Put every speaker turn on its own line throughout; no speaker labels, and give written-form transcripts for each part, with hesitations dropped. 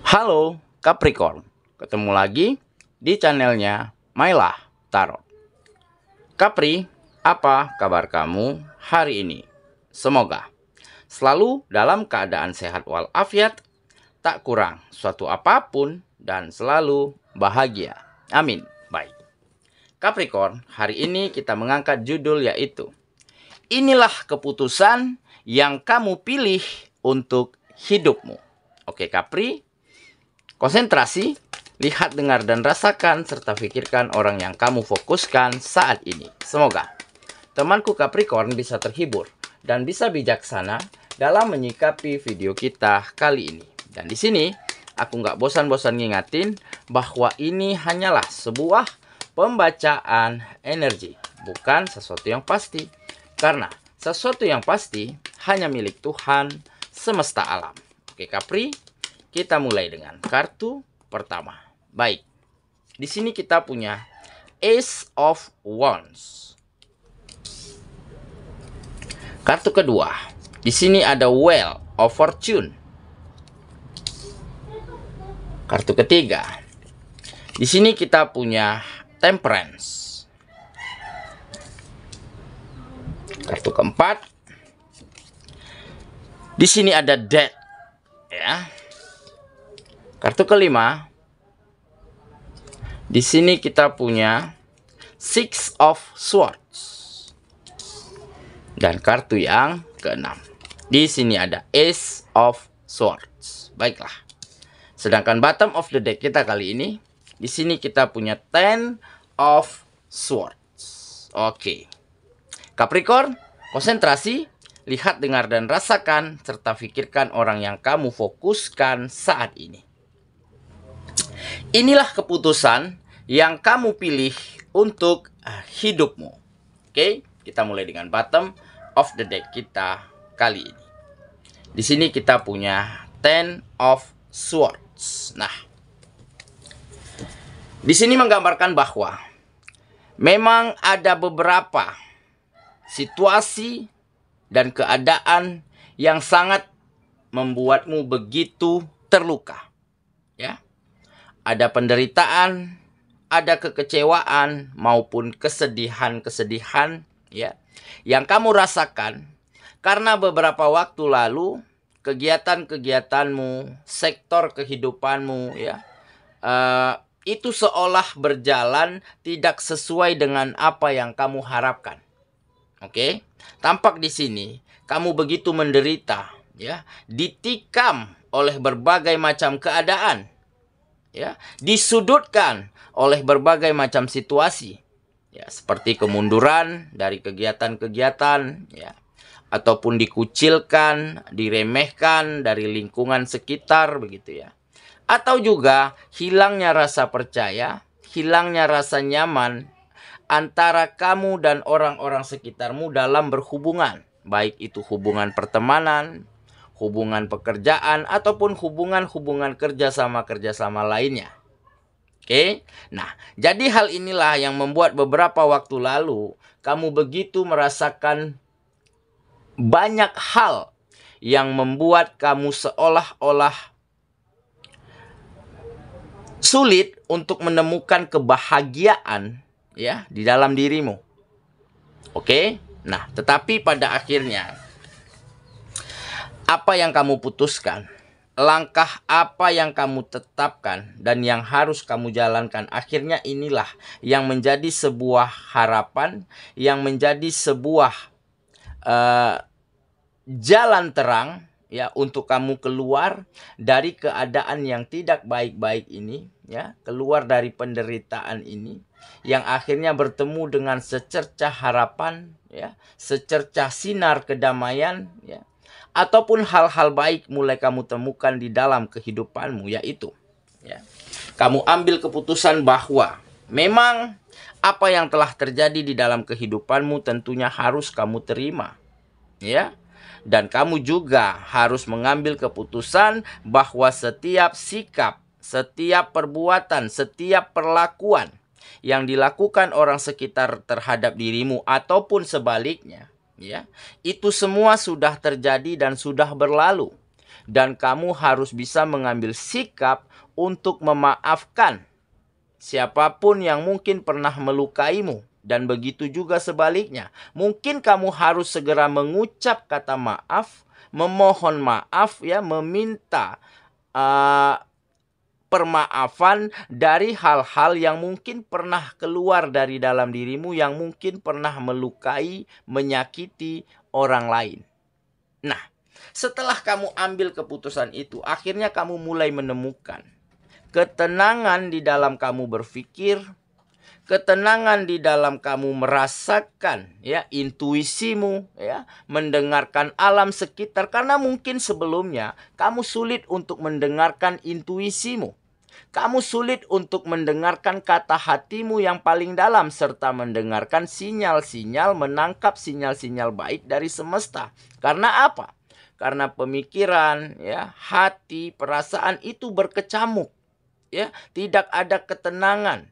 Halo Capricorn, ketemu lagi di channelnya Mylah Tarot. Capri, apa kabar kamu hari ini? Semoga selalu dalam keadaan sehat walafiat, tak kurang suatu apapun, dan selalu bahagia. Amin. Baik. Capricorn, hari ini kita mengangkat judul yaitu inilah keputusan yang kamu pilih untuk hidupmu. Oke Capri, konsentrasi, lihat, dengar, dan rasakan, serta pikirkan orang yang kamu fokuskan saat ini. Semoga temanku Capricorn bisa terhibur dan bisa bijaksana dalam menyikapi video kita kali ini. Dan di sini, aku nggak bosan-bosan ngingatin bahwa ini hanyalah sebuah pembacaan energi, bukan sesuatu yang pasti. Karena sesuatu yang pasti hanya milik Tuhan semesta alam. Oke Capri, kita mulai dengan kartu pertama. Baik, di sini kita punya Ace of Wands. Kartu kedua, di sini ada Wheel of Fortune. Kartu ketiga, di sini kita punya Temperance. Kartu keempat, di sini ada Death, ya. Kartu kelima, di sini kita punya Six of Swords. Dan kartu yang keenam, di sini ada Ace of Swords. Baiklah. Sedangkan bottom of the deck kita kali ini, di sini kita punya Ten of Swords. Oke. Capricorn, konsentrasi, lihat, dengar, dan rasakan, serta pikirkan orang yang kamu fokuskan saat ini. Inilah keputusan yang kamu pilih untuk hidupmu. Oke, kita mulai dengan bottom of the deck kita kali ini. Di sini kita punya Ten of Swords. Nah, di sini menggambarkan bahwa memang ada beberapa situasi dan keadaan yang sangat membuatmu begitu terluka, ya. Ada penderitaan, ada kekecewaan maupun kesedihan-kesedihan, ya, yang kamu rasakan karena beberapa waktu lalu kegiatan-kegiatanmu, sektor kehidupanmu, ya, itu seolah berjalan tidak sesuai dengan apa yang kamu harapkan. Oke, tampak di sini kamu begitu menderita, ya, ditikam oleh berbagai macam keadaan, ya, disudutkan oleh berbagai macam situasi, ya, seperti kemunduran dari kegiatan-kegiatan, ya, ataupun dikucilkan, diremehkan dari lingkungan sekitar, begitu ya, atau juga hilangnya rasa percaya, hilangnya rasa nyaman antara kamu dan orang-orang sekitarmu dalam berhubungan, baik itu hubungan pertemanan, hubungan pekerjaan, ataupun hubungan kerjasama lainnya. Oke, nah, jadi hal inilah yang membuat beberapa waktu lalu kamu begitu merasakan banyak hal yang membuat kamu seolah-olah sulit untuk menemukan kebahagiaan, ya, di dalam dirimu. Oke, nah, tetapi pada akhirnya apa yang kamu putuskan, langkah apa yang kamu tetapkan dan yang harus kamu jalankan, akhirnya inilah yang menjadi sebuah harapan, yang menjadi sebuah jalan terang, ya, untuk kamu keluar dari keadaan yang tidak baik-baik ini, ya, keluar dari penderitaan ini, yang akhirnya bertemu dengan secercah harapan, ya, secercah sinar kedamaian, ya, ataupun hal-hal baik mulai kamu temukan di dalam kehidupanmu, yaitu, ya, kamu ambil keputusan bahwa memang apa yang telah terjadi di dalam kehidupanmu tentunya harus kamu terima, ya. Dan kamu juga harus mengambil keputusan bahwa setiap sikap, setiap perbuatan, setiap perlakuan yang dilakukan orang sekitar terhadap dirimu ataupun sebaliknya, ya, itu semua sudah terjadi dan sudah berlalu. Dan kamu harus bisa mengambil sikap untuk memaafkan siapapun yang mungkin pernah melukaimu. Dan begitu juga sebaliknya. Mungkin kamu harus segera mengucap kata maaf, memohon maaf, ya, meminta permaafan dari hal-hal yang mungkin pernah keluar dari dalam dirimu, yang mungkin pernah melukai, menyakiti orang lain. Nah, setelah kamu ambil keputusan itu, akhirnya kamu mulai menemukan ketenangan di dalam kamu berpikir, ketenangan di dalam kamu merasakan, ya, intuisimu, ya, mendengarkan alam sekitar, karena mungkin sebelumnya kamu sulit untuk mendengarkan intuisimu. Kamu sulit untuk mendengarkan kata hatimu yang paling dalam, serta mendengarkan sinyal-sinyal, menangkap sinyal-sinyal baik dari semesta. Karena apa? Karena pemikiran, ya, hati, perasaan itu berkecamuk, ya, tidak ada ketenangan.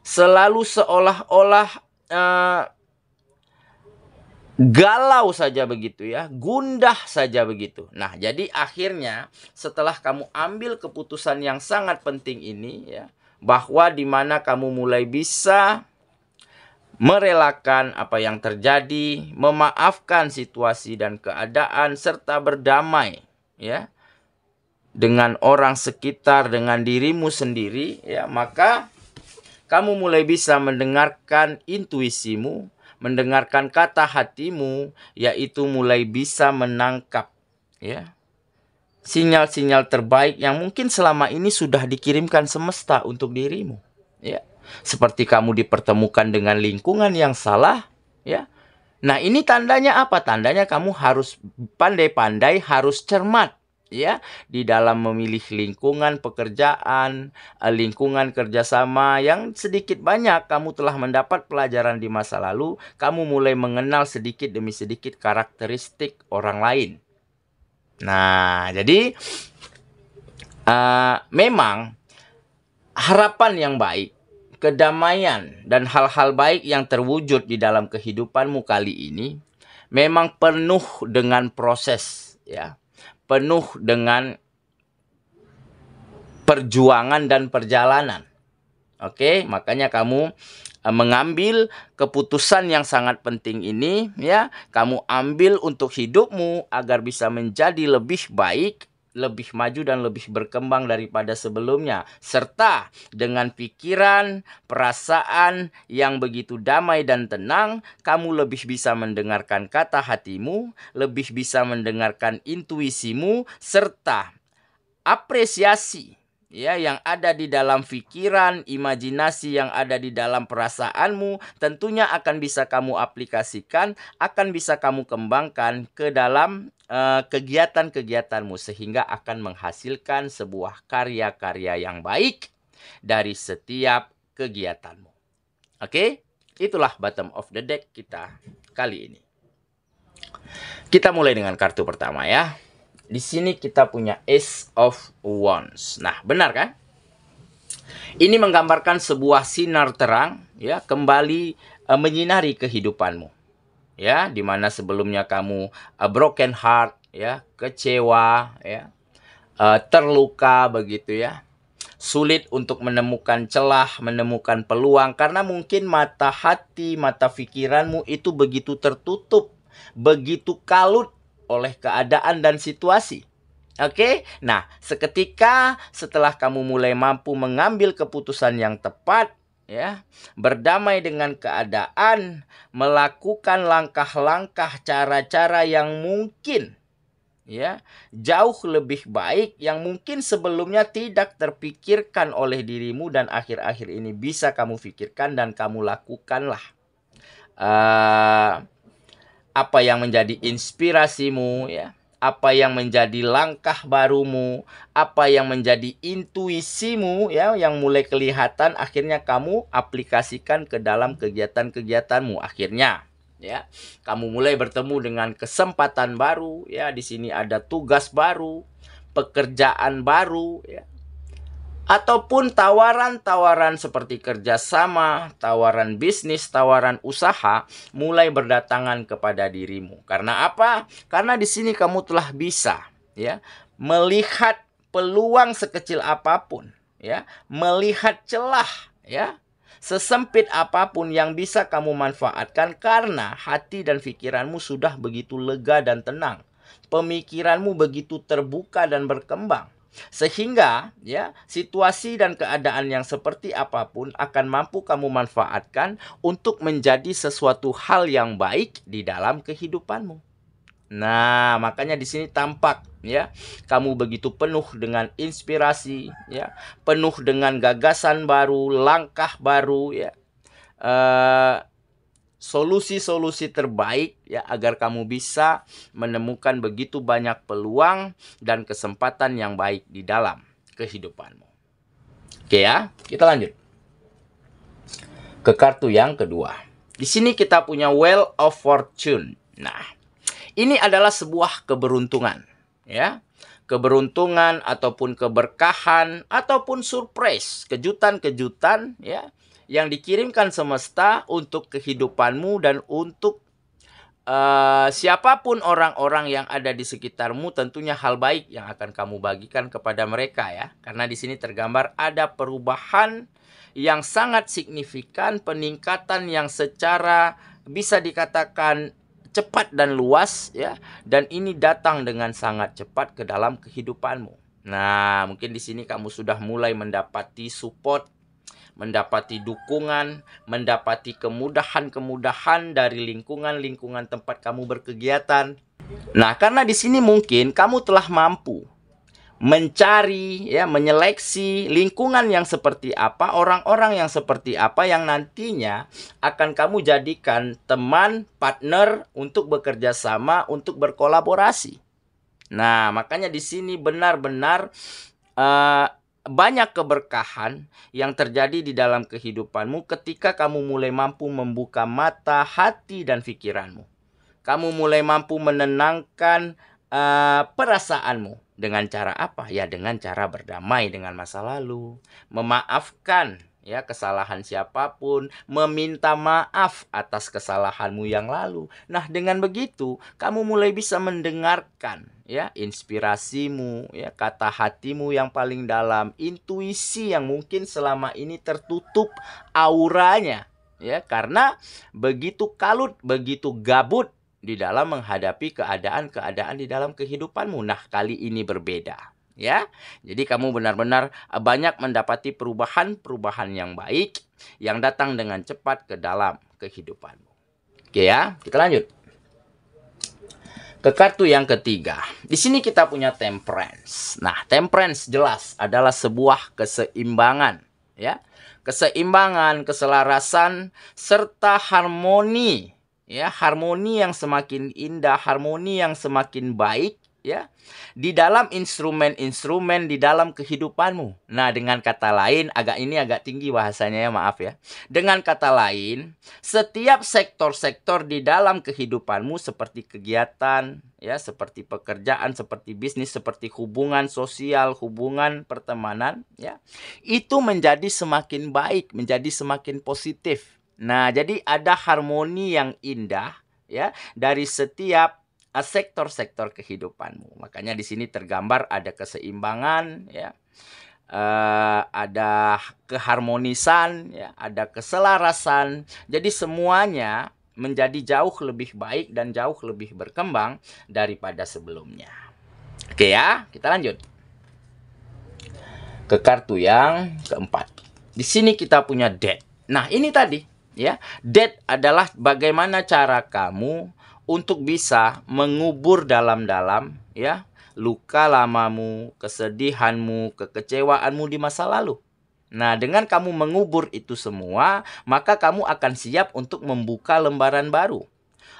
Selalu seolah-olah galau saja begitu, ya, gundah saja begitu. Nah, jadi akhirnya setelah kamu ambil keputusan yang sangat penting ini, ya, bahwa di mana kamu mulai bisa merelakan apa yang terjadi, memaafkan situasi dan keadaan, serta berdamai, ya, dengan orang sekitar, dengan dirimu sendiri, ya, maka kamu mulai bisa mendengarkan intuisimu, mendengarkan kata hatimu, yaitu mulai bisa menangkap, ya, sinyal-sinyal terbaik yang mungkin selama ini sudah dikirimkan semesta untuk dirimu, ya. Seperti kamu dipertemukan dengan lingkungan yang salah, ya. Nah, ini tandanya apa? Tandanya kamu harus pandai-pandai, harus cermat, ya, di dalam memilih lingkungan pekerjaan, lingkungan kerjasama yang sedikit banyak kamu telah mendapat pelajaran di masa lalu. Kamu mulai mengenal sedikit demi sedikit karakteristik orang lain. Nah, jadi memang harapan yang baik, kedamaian, dan hal-hal baik yang terwujud di dalam kehidupanmu kali ini memang penuh dengan proses, ya, penuh dengan perjuangan dan perjalanan. Oke, makanya kamu mengambil keputusan yang sangat penting ini, ya, kamu ambil untuk hidupmu agar bisa menjadi lebih baik, lebih maju dan lebih berkembang daripada sebelumnya, serta dengan pikiran, perasaan yang begitu damai dan tenang, kamu lebih bisa mendengarkan kata hatimu, lebih bisa mendengarkan intuisimu, serta apresiasi, ya, yang ada di dalam pikiran, imajinasi yang ada di dalam perasaanmu, tentunya akan bisa kamu aplikasikan, akan bisa kamu kembangkan ke dalam kegiatan-kegiatanmu, sehingga akan menghasilkan sebuah karya-karya yang baik dari setiap kegiatanmu. Oke, itulah bottom of the deck kita kali ini. Kita mulai dengan kartu pertama, ya. Di sini kita punya Ace of Wands. Nah, benar kan? Ini menggambarkan sebuah sinar terang, ya, kembali menyinari kehidupanmu. Ya, di mana sebelumnya kamu broken heart, ya, kecewa, ya, terluka begitu, ya. Sulit untuk menemukan celah, menemukan peluang, karena mungkin mata hati, mata pikiranmu itu begitu tertutup, begitu kalut oleh keadaan dan situasi. Oke, nah, seketika setelah kamu mulai mampu mengambil keputusan yang tepat, ya, berdamai dengan keadaan, melakukan langkah-langkah, cara-cara yang mungkin, ya, jauh lebih baik, yang mungkin sebelumnya tidak terpikirkan oleh dirimu, dan akhir-akhir ini bisa kamu pikirkan dan kamu lakukanlah. Apa yang menjadi inspirasimu, ya, apa yang menjadi langkah barumu, apa yang menjadi intuisimu, ya, yang mulai kelihatan, akhirnya kamu aplikasikan ke dalam kegiatan-kegiatanmu. Akhirnya, ya, kamu mulai bertemu dengan kesempatan baru, ya. Di sini ada tugas baru, pekerjaan baru, ya, ataupun tawaran-tawaran seperti kerjasama, tawaran bisnis, tawaran usaha mulai berdatangan kepada dirimu. Karena apa? Karena di sini kamu telah bisa, ya, melihat peluang sekecil apapun, ya, melihat celah, ya, sesempit apapun yang bisa kamu manfaatkan karena hati dan pikiranmu sudah begitu lega dan tenang. Pemikiranmu begitu terbuka dan berkembang. Sehingga ya, situasi dan keadaan yang seperti apapun akan mampu kamu manfaatkan untuk menjadi sesuatu hal yang baik di dalam kehidupanmu. Nah, makanya di sini tampak ya, kamu begitu penuh dengan inspirasi ya, penuh dengan gagasan baru, langkah baru ya. Solusi-solusi terbaik ya, agar kamu bisa menemukan begitu banyak peluang dan kesempatan yang baik di dalam kehidupanmu. Oke ya, kita lanjut ke kartu yang kedua. Di sini kita punya Wheel of Fortune. Nah, ini adalah sebuah keberuntungan ya. Keberuntungan ataupun keberkahan ataupun surprise, kejutan-kejutan ya, yang dikirimkan semesta untuk kehidupanmu dan untuk siapapun orang-orang yang ada di sekitarmu. Tentunya hal baik yang akan kamu bagikan kepada mereka ya. Karena di sini tergambar ada perubahan yang sangat signifikan, peningkatan yang secara bisa dikatakan cepat dan luas ya, dan ini datang dengan sangat cepat ke dalam kehidupanmu. Nah, mungkin di sini kamu sudah mulai mendapati support, mendapati dukungan, mendapati kemudahan-kemudahan dari lingkungan-lingkungan tempat kamu berkegiatan. Nah, karena di sini mungkin kamu telah mampu mencari ya, menyeleksi lingkungan yang seperti apa, orang-orang yang seperti apa yang nantinya akan kamu jadikan teman, partner untuk bekerja sama, untuk berkolaborasi. Nah, makanya di sini benar-benar banyak keberkahan yang terjadi di dalam kehidupanmu ketika kamu mulai mampu membuka mata, hati, dan pikiranmu. Kamu mulai mampu menenangkan perasaanmu. Dengan cara apa? Ya, dengan cara berdamai dengan masa lalu, memaafkan ya kesalahan siapapun, meminta maaf atas kesalahanmu yang lalu. Nah, dengan begitu kamu mulai bisa mendengarkan ya inspirasimu, ya kata hatimu yang paling dalam, intuisi yang mungkin selama ini tertutup auranya ya, karena begitu kalut, begitu gabut di dalam menghadapi keadaan-keadaan di dalam kehidupanmu. Nah, kali ini berbeda ya. Jadi kamu benar-benar banyak mendapati perubahan-perubahan yang baik yang datang dengan cepat ke dalam kehidupanmu. Oke ya, kita lanjut ke kartu yang ketiga. Di sini kita punya Temperance. Nah, Temperance jelas adalah sebuah keseimbangan ya. Keseimbangan, keselarasan serta harmoni. Ya, harmoni yang semakin indah, harmoni yang semakin baik ya di dalam instrumen-instrumen di dalam kehidupanmu. Nah, dengan kata lain, ini agak tinggi bahasanya ya, maaf ya. Dengan kata lain, setiap sektor-sektor di dalam kehidupanmu seperti kegiatan ya, seperti pekerjaan, seperti bisnis, seperti hubungan sosial, hubungan pertemanan ya, itu menjadi semakin baik, menjadi semakin positif. Nah, jadi ada harmoni yang indah ya dari setiap sektor-sektor kehidupanmu. Makanya di sini tergambar ada keseimbangan ya. Ada keharmonisan ya, ada keselarasan. Jadi semuanya menjadi jauh lebih baik dan jauh lebih berkembang daripada sebelumnya. Oke ya, kita lanjut ke kartu yang keempat. Di sini kita punya Death. Nah, ini tadi ya, death adalah bagaimana cara kamu untuk bisa mengubur dalam-dalam ya luka lamamu, kesedihanmu, kekecewaanmu di masa lalu. Nah, dengan kamu mengubur itu semua, maka kamu akan siap untuk membuka lembaran baru.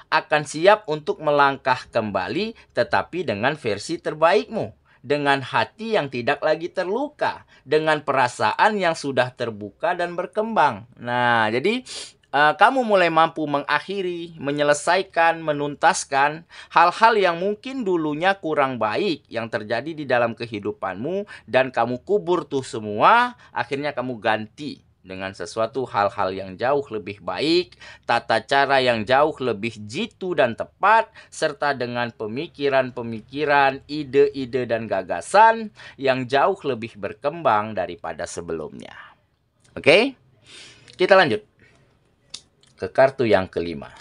Akan siap untuk melangkah kembali, tetapi dengan versi terbaikmu. Dengan hati yang tidak lagi terluka, dengan perasaan yang sudah terbuka dan berkembang. Nah, jadi kamu mulai mampu mengakhiri, menyelesaikan, menuntaskan hal-hal yang mungkin dulunya kurang baik yang terjadi di dalam kehidupanmu, dan kamu kubur tuh semua, akhirnya kamu ganti dengan sesuatu hal-hal yang jauh lebih baik, tata cara yang jauh lebih jitu dan tepat, serta dengan pemikiran-pemikiran, ide-ide dan gagasan yang jauh lebih berkembang daripada sebelumnya. Oke? Kita lanjut ke kartu yang kelima.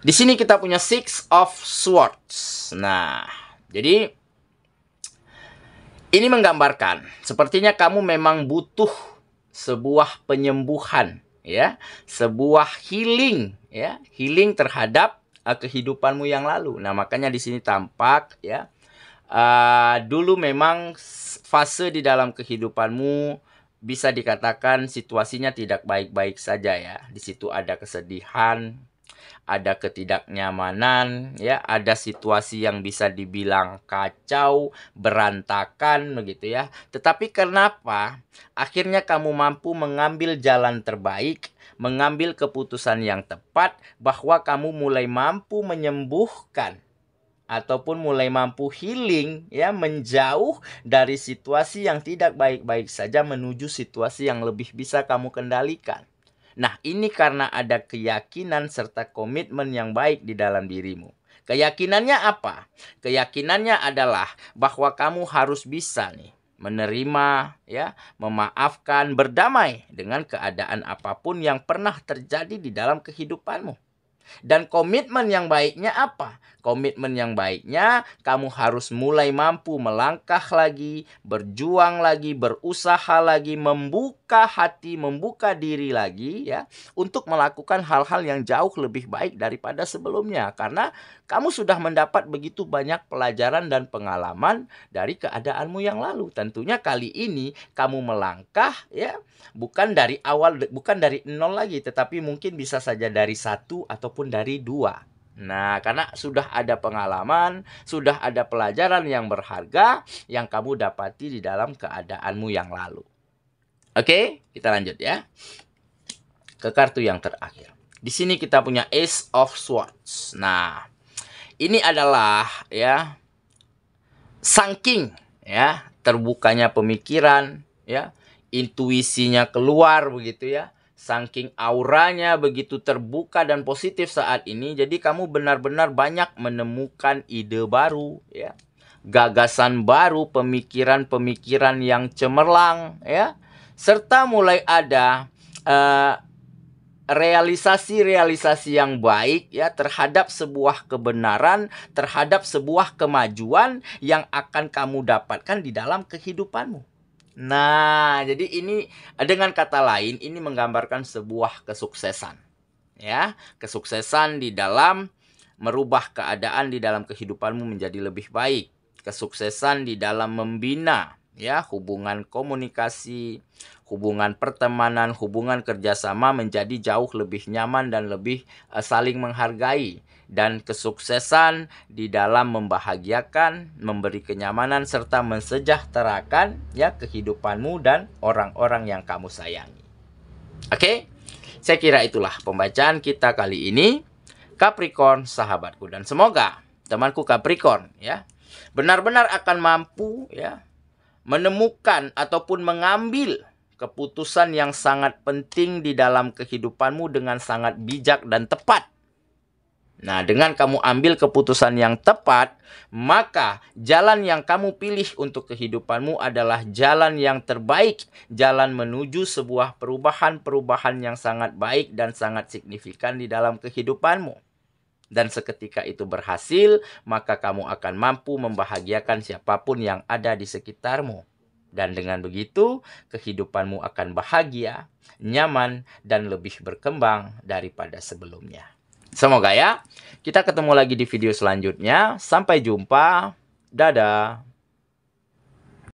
Di sini kita punya Six of Swords. Nah, jadi ini menggambarkan sepertinya kamu memang butuh sebuah penyembuhan, ya, sebuah healing, ya, healing terhadap kehidupanmu yang lalu. Nah, makanya di sini tampak, ya, dulu memang fase di dalam kehidupanmu bisa dikatakan situasinya tidak baik-baik saja, ya. Di situ ada kesedihan, ada ketidaknyamanan, ya, ada situasi yang bisa dibilang kacau, berantakan begitu ya. Tetapi kenapa akhirnya kamu mampu mengambil jalan terbaik, mengambil keputusan yang tepat, bahwa kamu mulai mampu menyembuhkan ataupun mulai mampu healing, ya, menjauh dari situasi yang tidak baik-baik saja menuju situasi yang lebih bisa kamu kendalikan. Nah, ini karena ada keyakinan serta komitmen yang baik di dalam dirimu. Keyakinannya apa? Keyakinannya adalah bahwa kamu harus bisa nih menerima, ya, memaafkan, berdamai dengan keadaan apapun yang pernah terjadi di dalam kehidupanmu. Dan komitmen yang baiknya apa? Komitmen yang baiknya kamu harus mulai mampu melangkah lagi, berjuang lagi, berusaha lagi, membuka hati, membuka diri lagi, ya, untuk melakukan hal-hal yang jauh lebih baik daripada sebelumnya. Karena kamu sudah mendapat begitu banyak pelajaran dan pengalaman dari keadaanmu yang lalu. Tentunya kali ini kamu melangkah, ya, bukan dari awal, bukan dari nol lagi, tetapi mungkin bisa saja dari 1 ataupun dari 2. Nah, karena sudah ada pengalaman, sudah ada pelajaran yang berharga yang kamu dapati di dalam keadaanmu yang lalu. Oke, kita lanjut ya ke kartu yang terakhir. Di sini kita punya Ace of Swords. Nah, ini adalah, ya, saking, ya, terbukanya pemikiran, ya, intuisinya keluar begitu ya. Saking auranya begitu terbuka dan positif saat ini, jadi kamu benar-benar banyak menemukan ide baru, ya, gagasan baru, pemikiran-pemikiran yang cemerlang, ya, serta mulai ada realisasi-realisasi yang baik, ya, terhadap sebuah kebenaran, terhadap sebuah kemajuan yang akan kamu dapatkan di dalam kehidupanmu. Nah, jadi ini dengan kata lain ini menggambarkan sebuah kesuksesan, ya, kesuksesan di dalam merubah keadaan di dalam kehidupanmu menjadi lebih baik, kesuksesan di dalam membina, ya, hubungan komunikasi, hubungan pertemanan, hubungan kerjasama menjadi jauh lebih nyaman dan lebih saling menghargai. Dan kesuksesan di dalam membahagiakan, memberi kenyamanan, serta mensejahterakan, ya, kehidupanmu dan orang-orang yang kamu sayangi. Oke, saya kira itulah pembacaan kita kali ini, Capricorn sahabatku. Dan semoga temanku Capricorn, ya, benar-benar akan mampu, ya, menemukan ataupun mengambil keputusan yang sangat penting di dalam kehidupanmu dengan sangat bijak dan tepat. Nah, dengan kamu ambil keputusan yang tepat, maka jalan yang kamu pilih untuk kehidupanmu adalah jalan yang terbaik, jalan menuju sebuah perubahan-perubahan yang sangat baik dan sangat signifikan di dalam kehidupanmu. Dan seketika itu berhasil, maka kamu akan mampu membahagiakan siapapun yang ada di sekitarmu. Dan dengan begitu, kehidupanmu akan bahagia, nyaman, dan lebih berkembang daripada sebelumnya. Semoga, ya, kita ketemu lagi di video selanjutnya. Sampai jumpa. Dadah.